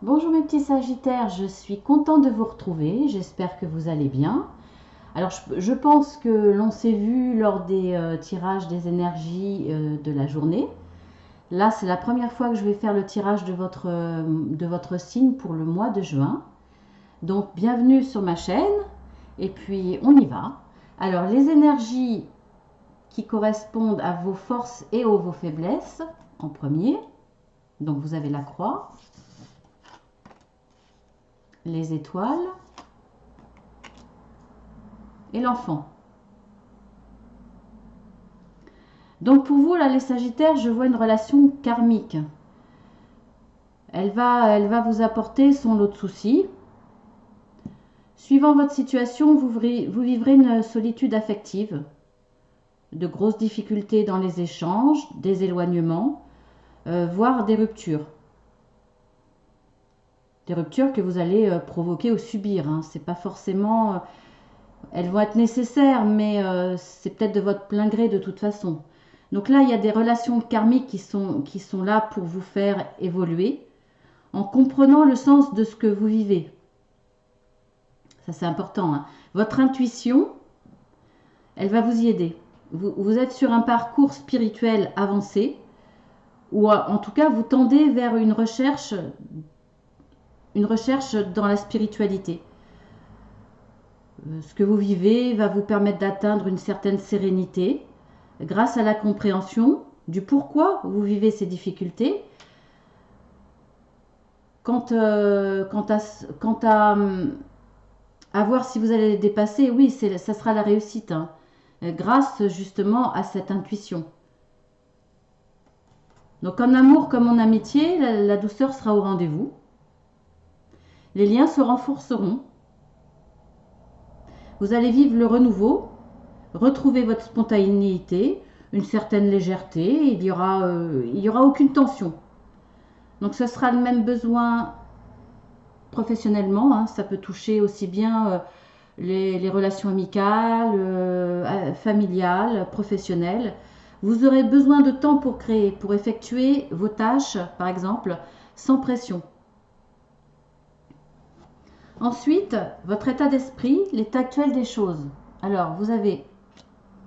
Bonjour mes petits Sagittaires, je suis contente de vous retrouver, j'espère que vous allez bien. Alors je pense que l'on s'est vu lors des tirages des énergies de la journée. Là c'est la première fois que je vais faire le tirage de votre signe pour le mois de juin. Donc bienvenue sur ma chaîne et puis on y va. Alors les énergies qui correspondent à vos forces et vos faiblesses en premier. Donc vous avez la croix, les étoiles et l'enfant. Donc pour vous, là, les Sagittaires, je vois une relation karmique. Elle va vous apporter son lot de soucis. Suivant votre situation, vous vivrez une solitude affective, de grosses difficultés dans les échanges, des éloignements, voire des ruptures. Des ruptures que vous allez provoquer ou subir. Hein. C'est pas forcément... elles vont être nécessaires, mais c'est peut-être de votre plein gré de toute façon. Donc là, il y a des relations karmiques qui sont là pour vous faire évoluer en comprenant le sens de ce que vous vivez. Ça, c'est important. Hein. Votre intuition, elle va vous y aider. Vous êtes sur un parcours spirituel avancé, ou en tout cas, vous tendez vers une recherche dans la spiritualité. Ce que vous vivez va vous permettre d'atteindre une certaine sérénité grâce à la compréhension du pourquoi vous vivez ces difficultés. Quant à voir si vous allez les dépasser, oui, ça sera la réussite, hein, grâce justement à cette intuition. Donc en amour comme en amitié, la douceur sera au rendez-vous. Les liens se renforceront. Vous allez vivre le renouveau, retrouver votre spontanéité, une certaine légèreté, il y aura aucune tension. Donc ce sera le même besoin professionnellement, hein, ça peut toucher aussi bien les relations amicales, familiales, professionnelles. Vous aurez besoin de temps pour créer, pour effectuer vos tâches, par exemple, sans pression. Ensuite, votre état d'esprit, l'état actuel des choses. Alors, vous avez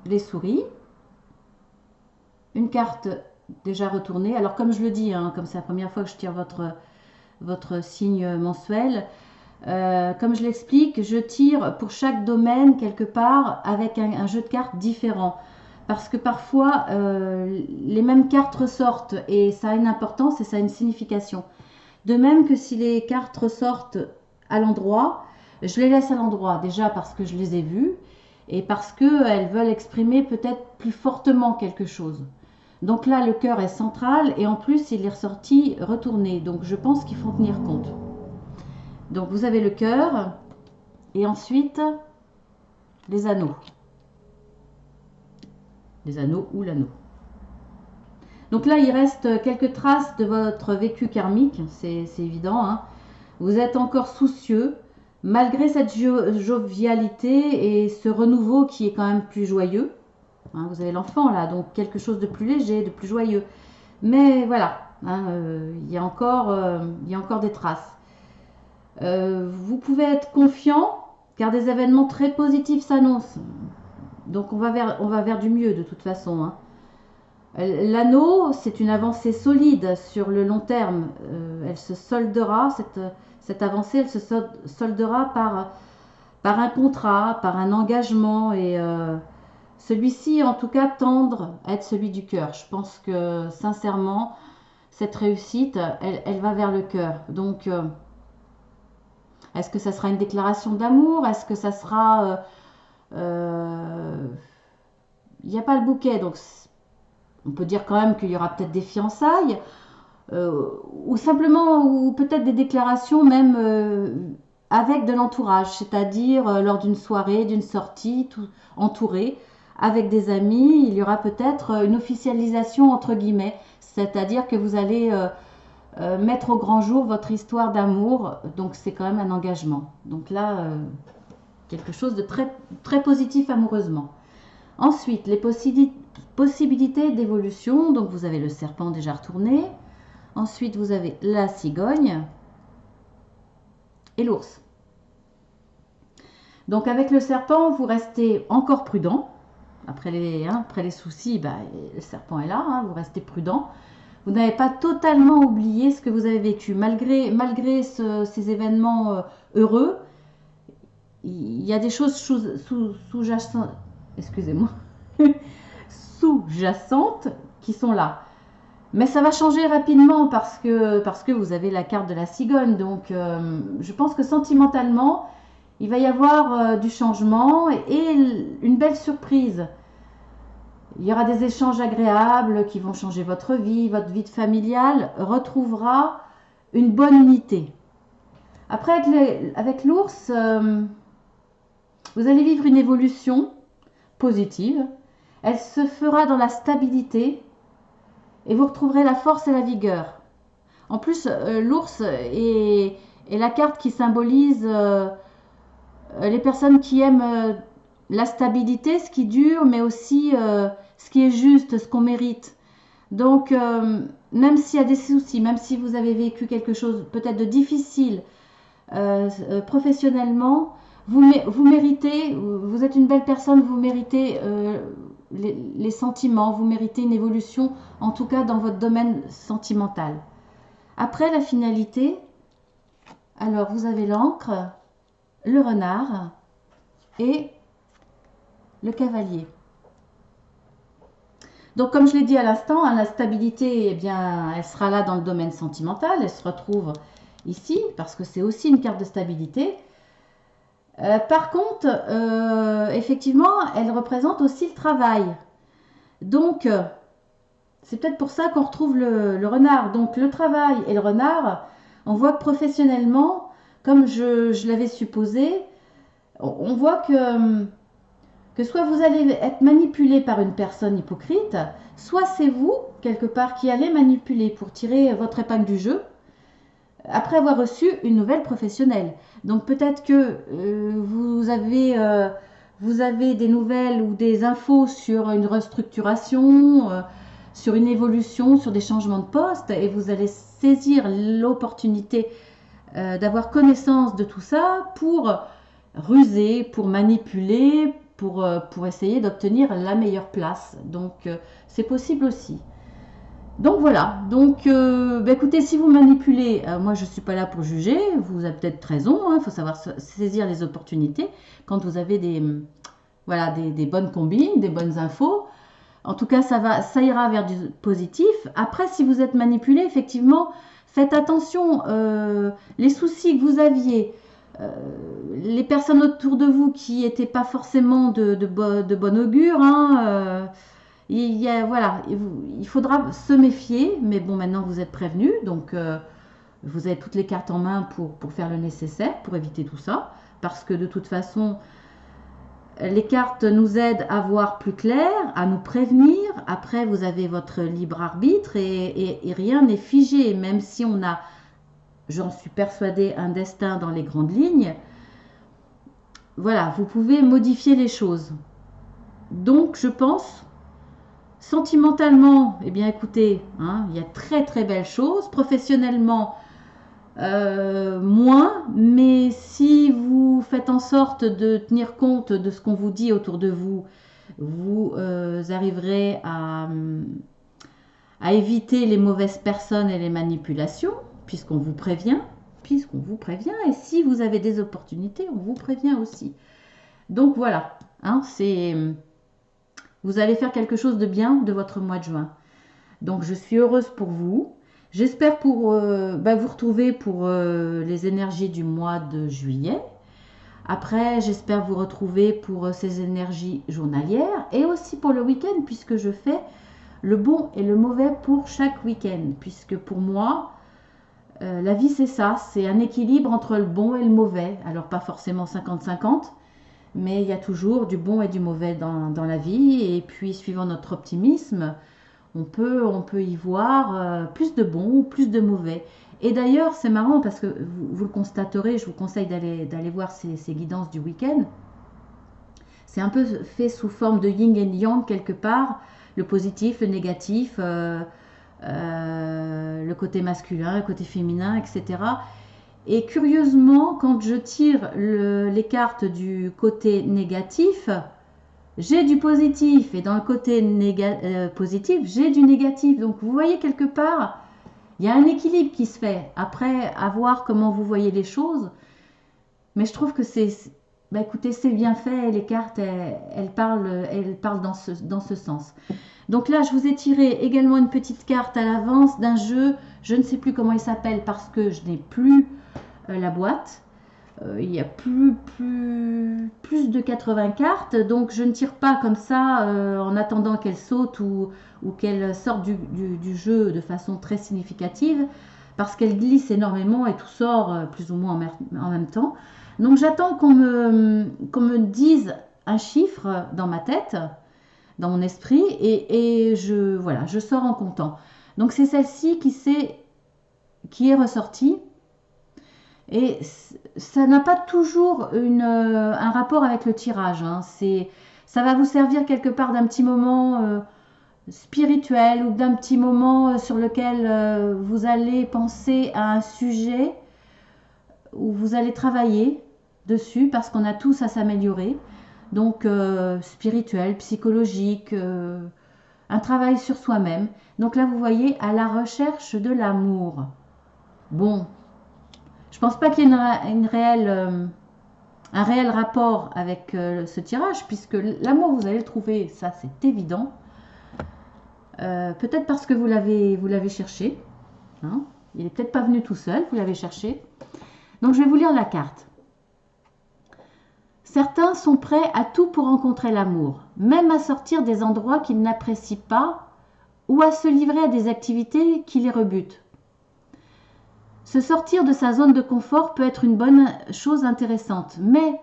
les souris, une carte déjà retournée. Alors, comme je le dis, hein, comme c'est la première fois que je tire votre signe mensuel, comme je l'explique, je tire pour chaque domaine quelque part avec un jeu de cartes différent. Parce que parfois, les mêmes cartes ressortent et ça a une importance et ça a une signification. De même que si les cartes ressortent à l'endroit, je les laisse à l'endroit, déjà parce que je les ai vues et parce qu'elles veulent exprimer peut-être plus fortement quelque chose. Donc là, le cœur est central et en plus, il est ressorti retourné. Donc je pense qu'il faut tenir compte. Donc vous avez le cœur et ensuite les anneaux. Les anneaux ou l'anneau. Donc là, il reste quelques traces de votre vécu karmique, c'est évident. Hein. Vous êtes encore soucieux, malgré cette jovialité et ce renouveau qui est quand même plus joyeux. Hein, vous avez l'enfant là, donc quelque chose de plus léger, de plus joyeux. Mais voilà, hein, il y a encore des traces. Vous pouvez être confiant car des événements très positifs s'annoncent. Donc on va vers du mieux de toute façon. Hein. L'anneau, c'est une avancée solide sur le long terme. Elle se soldera, cette avancée, elle se soldera par un contrat, par un engagement et celui-ci, en tout cas, tendre à être celui du cœur. Je pense que, sincèrement, cette réussite, elle va vers le cœur. Donc, est-ce que ça sera une déclaration d'amour? Est-ce que ça sera... il n'y a pas le bouquet, donc on peut dire quand même qu'il y aura peut-être des fiançailles, ou simplement, ou peut-être des déclarations même avec de l'entourage, c'est-à-dire lors d'une soirée, d'une sortie, tout, entouré, avec des amis, il y aura peut-être une officialisation entre guillemets, c'est-à-dire que vous allez mettre au grand jour votre histoire d'amour, donc c'est quand même un engagement. Donc là, quelque chose de très, très positif amoureusement. Ensuite, les possibilités d'évolution. Donc vous avez le serpent déjà retourné. Ensuite, vous avez la cigogne. et l'ours. Donc avec le serpent, vous restez encore prudent. Après les soucis, le serpent est là, vous restez prudent. Vous n'avez pas totalement oublié ce que vous avez vécu. Malgré ces événements heureux, il y a des choses sous-jacentes, excusez-moi, sous-jacentes qui sont là. Mais ça va changer rapidement parce que vous avez la carte de la cigogne. Donc je pense que sentimentalement, il va y avoir du changement et une belle surprise. Il y aura des échanges agréables qui vont changer votre vie familiale retrouvera une bonne unité. Après, avec l'ours, vous allez vivre une évolution positive. Elle se fera dans la stabilité et vous retrouverez la force et la vigueur. En plus, l'ours est la carte qui symbolise les personnes qui aiment la stabilité, ce qui dure, mais aussi ce qui est juste, ce qu'on mérite. Donc, même s'il y a des soucis, même si vous avez vécu quelque chose peut-être de difficile professionnellement, vous méritez, vous êtes une belle personne, vous méritez les sentiments, vous méritez une évolution, en tout cas dans votre domaine sentimental. Après la finalité, alors vous avez l'encre, le renard et le cavalier. Donc comme je l'ai dit à l'instant, la stabilité, eh bien, elle sera là dans le domaine sentimental, elle se retrouve ici parce que c'est aussi une carte de stabilité. Par contre, effectivement, elle représente aussi le travail. Donc, c'est peut-être pour ça qu'on retrouve le renard. Donc, le travail et le renard, on voit que professionnellement, comme je l'avais supposé, on voit que soit vous allez être manipulé par une personne hypocrite, soit c'est vous, quelque part, qui allez manipuler pour tirer votre épingle du jeu, après avoir reçu une nouvelle professionnelle. Donc peut-être que vous avez des nouvelles ou des infos sur une restructuration, sur une évolution, sur des changements de poste, et vous allez saisir l'opportunité d'avoir connaissance de tout ça pour ruser, pour manipuler, pour essayer d'obtenir la meilleure place. Donc c'est possible aussi. Donc voilà, donc écoutez, si vous manipulez, moi je ne suis pas là pour juger, vous avez peut-être raison, il faut savoir saisir les opportunités quand vous avez des bonnes combines, des bonnes infos. En tout cas, ça ira vers du positif. Après, si vous êtes manipulé, effectivement, faites attention, les soucis que vous aviez, les personnes autour de vous qui n'étaient pas forcément de bon augure, il faudra se méfier, mais bon, maintenant vous êtes prévenus, donc vous avez toutes les cartes en main pour faire le nécessaire, pour éviter tout ça, parce que de toute façon, les cartes nous aident à voir plus clair, à nous prévenir. Après, vous avez votre libre arbitre et rien n'est figé, même si on a, j'en suis persuadée, un destin dans les grandes lignes. Voilà, vous pouvez modifier les choses. Donc, je pense... Sentimentalement, eh bien écoutez, il y a très très belles choses. Professionnellement, moins. Mais si vous faites en sorte de tenir compte de ce qu'on vous dit autour de vous, vous arriverez à éviter les mauvaises personnes et les manipulations, puisqu'on vous prévient. Et si vous avez des opportunités, on vous prévient aussi. Donc voilà, vous allez faire quelque chose de bien de votre mois de juin. Donc je suis heureuse pour vous. J'espère vous retrouver pour les énergies du mois de juillet. Après, j'espère vous retrouver pour ces énergies journalières et aussi pour le week-end, puisque je fais le bon et le mauvais pour chaque week-end. Puisque pour moi, la vie c'est ça, c'est un équilibre entre le bon et le mauvais. Alors pas forcément 50-50. Mais il y a toujours du bon et du mauvais dans la vie. Et puis, suivant notre optimisme, on peut y voir plus de bon ou plus de mauvais. Et d'ailleurs, c'est marrant parce que vous le constaterez, je vous conseille d'aller voir ces guidances du week-end. C'est un peu fait sous forme de yin et yang quelque part. Le positif, le négatif, le côté masculin, le côté féminin, etc. Et curieusement, quand je tire les cartes du côté négatif, j'ai du positif. Et dans le côté positif, j'ai du négatif. Donc vous voyez quelque part, il y a un équilibre qui se fait. Après, à voir comment vous voyez les choses. Mais je trouve que bah écoutez, c'est bien fait. Les cartes, elles parlent dans ce sens. Donc là, je vous ai tiré également une petite carte à l'avance d'un jeu. Je ne sais plus comment il s'appelle parce que je n'ai plus la boîte. Il y a plus de 80 cartes, donc je ne tire pas comme ça en attendant qu'elle saute ou qu'elle sorte du jeu de façon très significative, parce qu'elle glisse énormément et tout sort plus ou moins en même temps. Donc j'attends qu'on me dise un chiffre dans ma tête, dans mon esprit, et voilà, je sors en comptant. Donc c'est celle-ci qui est ressortie. Et ça n'a pas toujours un rapport avec le tirage. Hein. Ça va vous servir quelque part d'un petit moment spirituel ou d'un petit moment sur lequel vous allez penser à un sujet où vous allez travailler dessus parce qu'on a tous à s'améliorer. Donc spirituel, psychologique, un travail sur soi-même. Donc là, vous voyez, à la recherche de l'amour. Bon, je pense pas qu'il y ait un réel rapport avec ce tirage, puisque l'amour, vous allez le trouver, ça c'est évident. Peut-être parce que vous l'avez cherché. Hein. Il n'est peut-être pas venu tout seul, vous l'avez cherché. Donc je vais vous lire la carte. Certains sont prêts à tout pour rencontrer l'amour, même à sortir des endroits qu'ils n'apprécient pas ou à se livrer à des activités qui les rebutent. Se sortir de sa zone de confort peut être une bonne chose intéressante, mais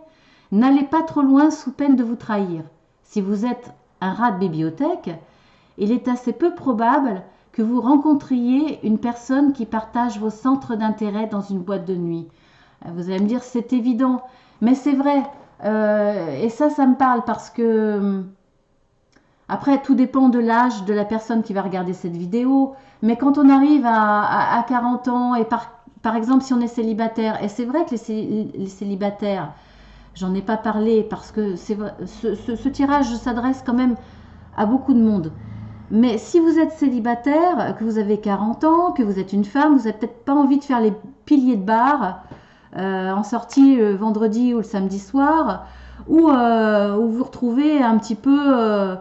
n'allez pas trop loin sous peine de vous trahir. Si vous êtes un rat de bibliothèque, il est assez peu probable que vous rencontriez une personne qui partage vos centres d'intérêt dans une boîte de nuit. Vous allez me dire, c'est évident, mais c'est vrai. Et ça me parle parce que... Après, tout dépend de l'âge de la personne qui va regarder cette vidéo. Mais quand on arrive à 40 ans, et par exemple, si on est célibataire, et c'est vrai que les célibataires, j'en ai pas parlé parce que ce tirage s'adresse quand même à beaucoup de monde. Mais si vous êtes célibataire, que vous avez 40 ans, que vous êtes une femme, vous n'avez peut-être pas envie de faire les piliers de bar en sortie le vendredi ou le samedi soir, ou vous vous retrouvez un petit peu...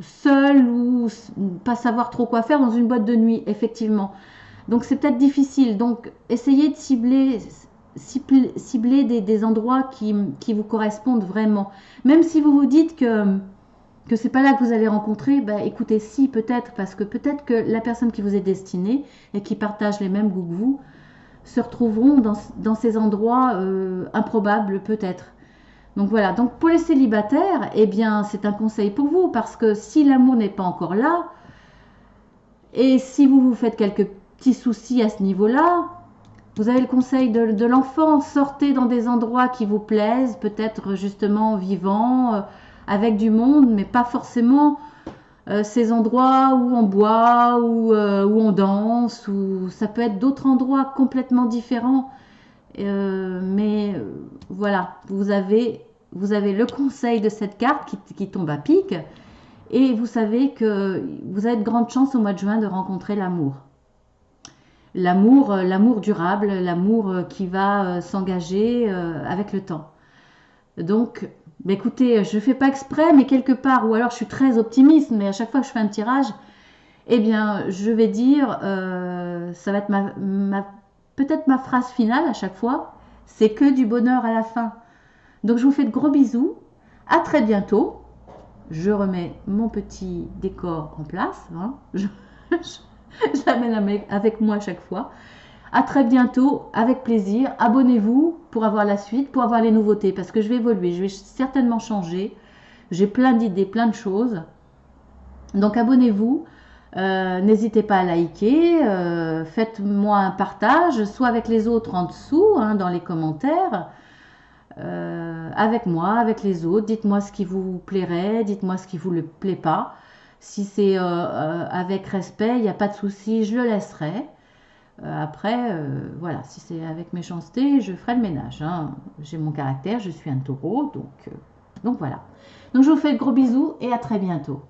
seul ou pas savoir trop quoi faire dans une boîte de nuit, effectivement. Donc c'est peut-être difficile. Donc essayez de cibler des endroits qui vous correspondent vraiment. Même si vous vous dites que c'est pas là que vous allez rencontrer, bah écoutez, si peut-être, parce que peut-être que la personne qui vous est destinée et qui partage les mêmes goûts que vous se retrouveront dans ces endroits improbables peut-être. Donc voilà, donc pour les célibataires, eh bien c'est un conseil pour vous parce que si l'amour n'est pas encore là et si vous vous faites quelques petits soucis à ce niveau-là, vous avez le conseil de l'enfant, sortez dans des endroits qui vous plaisent, peut-être justement vivants, avec du monde, mais pas forcément ces endroits où on boit, où on danse, ou ça peut être d'autres endroits complètement différents. Mais voilà, vous avez le conseil de cette carte qui tombe à pic et vous savez que vous avez de grandes chances au mois de juin de rencontrer l'amour. L'amour durable, l'amour qui va s'engager avec le temps. Donc, bah écoutez, je ne fais pas exprès, mais quelque part, ou alors je suis très optimiste, mais à chaque fois que je fais un tirage, eh bien, je vais dire, ça va être peut-être ma phrase finale à chaque fois, c'est que du bonheur à la fin. Donc je vous fais de gros bisous, à très bientôt. Je remets mon petit décor en place, hein. je l'amène avec moi à chaque fois. À très bientôt, avec plaisir. Abonnez-vous pour avoir la suite, pour avoir les nouveautés, parce que je vais évoluer, je vais certainement changer. J'ai plein d'idées, plein de choses. Donc abonnez-vous. N'hésitez pas à liker, faites-moi un partage, soit avec les autres en dessous, hein, dans les commentaires, avec moi, avec les autres. Dites-moi ce qui vous plairait, dites-moi ce qui vous le plaît pas. Si c'est avec respect, il n'y a pas de souci, je le laisserai. Après, voilà, si c'est avec méchanceté, je ferai le ménage. Hein. J'ai mon caractère, je suis un taureau, donc voilà. Donc je vous fais de gros bisous et à très bientôt.